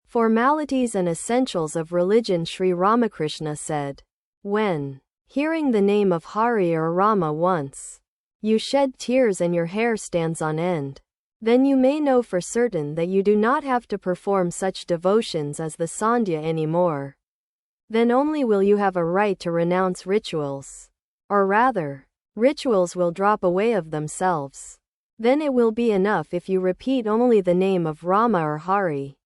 Formalities and Essentials of Religion. Sri Ramakrishna said, when hearing the name of Hari or Rama once, you shed tears and your hair stands on end, then you may know for certain that you do not have to perform such devotions as the Sandhya anymore. Then only will you have a right to renounce rituals. Or rather, rituals will drop away of themselves. Then it will be enough if you repeat only the name of Rama or Hari.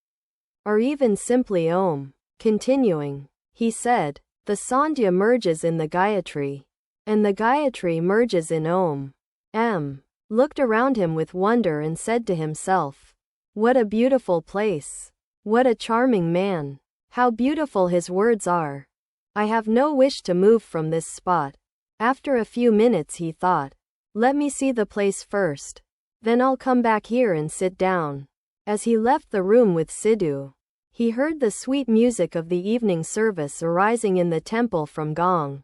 Or even simply Om. Continuing, he said, the Sandhya merges in the Gayatri, and the Gayatri merges in Om. M. Looked around him with wonder and said to himself, what a beautiful place. What a charming man. How beautiful his words are. I have no wish to move from this spot. After a few minutes he thought, let me see the place first. Then I'll come back here and sit down. As he left the room with Sidhu, he heard the sweet music of the evening service arising in the temple from gong,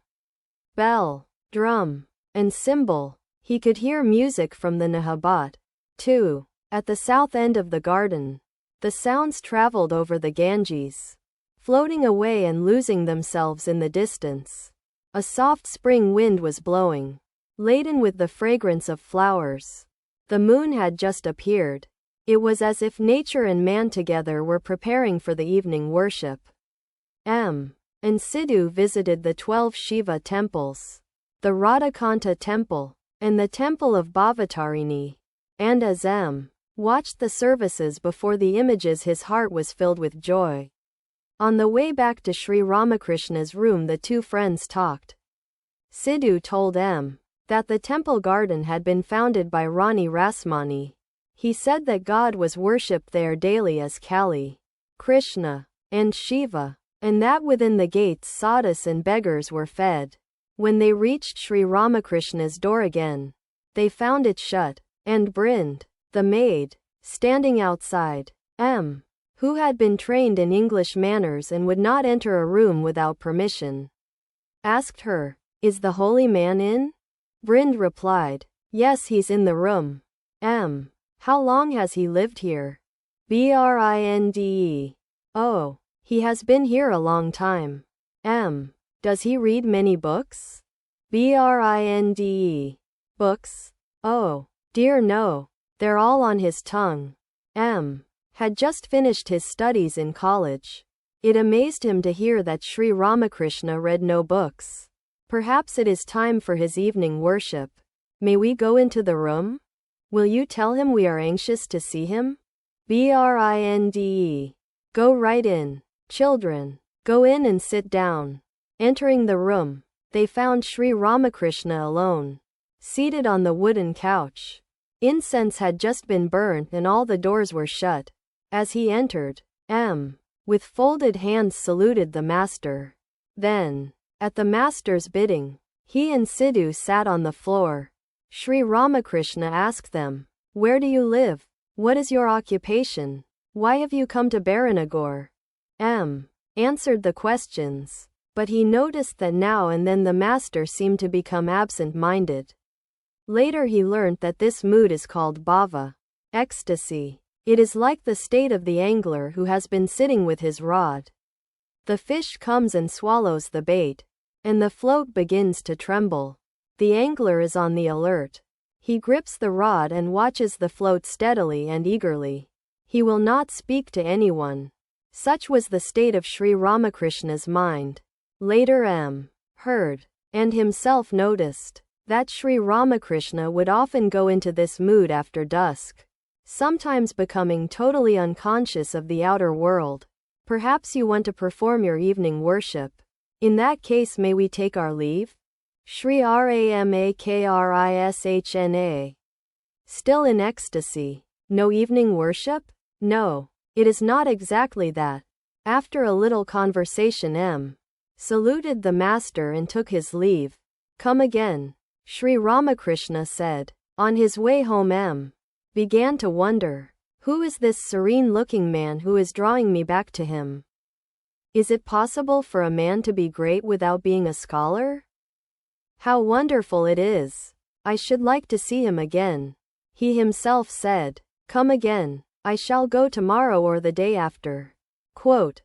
bell, drum, and cymbal. He could hear music from the Nahabat, too. At the south end of the garden, the sounds traveled over the Ganges, floating away and losing themselves in the distance. A soft spring wind was blowing, laden with the fragrance of flowers. The moon had just appeared. It was as if nature and man together were preparing for the evening worship. And Sidhu visited the 12 Shiva temples, the Radhakanta temple, and the temple of Bhavatarini, and as watched the services before the images his heart was filled with joy. On the way back to Sri Ramakrishna's room the two friends talked. Sidhu told that the temple garden had been founded by Rani Rasmani. He said that God was worshipped there daily as Kali, Krishna, and Shiva, and that within the gates sadhus and beggars were fed. When they reached Sri Ramakrishna's door again, they found it shut, and Brind, the maid, standing outside, who had been trained in English manners and would not enter a room without permission, asked her, is the holy man in? Brind replied, yes, he's in the room. How long has he lived here? Brinde. Oh, he has been here a long time. Does he read many books? Brinde. Books? Oh, dear no. They're all on his tongue. Had just finished his studies in college. It amazed him to hear that Sri Ramakrishna read no books. Perhaps it is time for his evening worship. May we go into the room? Will you tell him we are anxious to see him? Brinde. Go right in. Children, go in and sit down. Entering the room, they found Sri Ramakrishna alone, seated on the wooden couch. Incense had just been burnt and all the doors were shut. As he entered, with folded hands saluted the master. Then, at the master's bidding, he and Sidhu sat on the floor. Sri Ramakrishna asked them, where do you live? What is your occupation? Why have you come to Baranagar? Answered the questions, but he noticed that now and then the master seemed to become absent-minded. Later he learnt that this mood is called bhava, ecstasy. It is like the state of the angler who has been sitting with his rod. The fish comes and swallows the bait, and the float begins to tremble. The angler is on the alert. He grips the rod and watches the float steadily and eagerly. He will not speak to anyone. Such was the state of Sri Ramakrishna's mind. Later heard, and himself noticed, that Sri Ramakrishna would often go into this mood after dusk, sometimes becoming totally unconscious of the outer world. Perhaps you want to perform your evening worship. In that case, may we take our leave? Sri Ramakrishna. Still in ecstasy. No evening worship? No, it is not exactly that. After a little conversation, saluted the master and took his leave. Come again, Sri Ramakrishna said. On his way home, began to wonder, who is this serene-looking man who is drawing me back to him? Is it possible for a man to be great without being a scholar? How wonderful it is! I should like to see him again. He himself said, come again. I shall go tomorrow or the day after. Quote,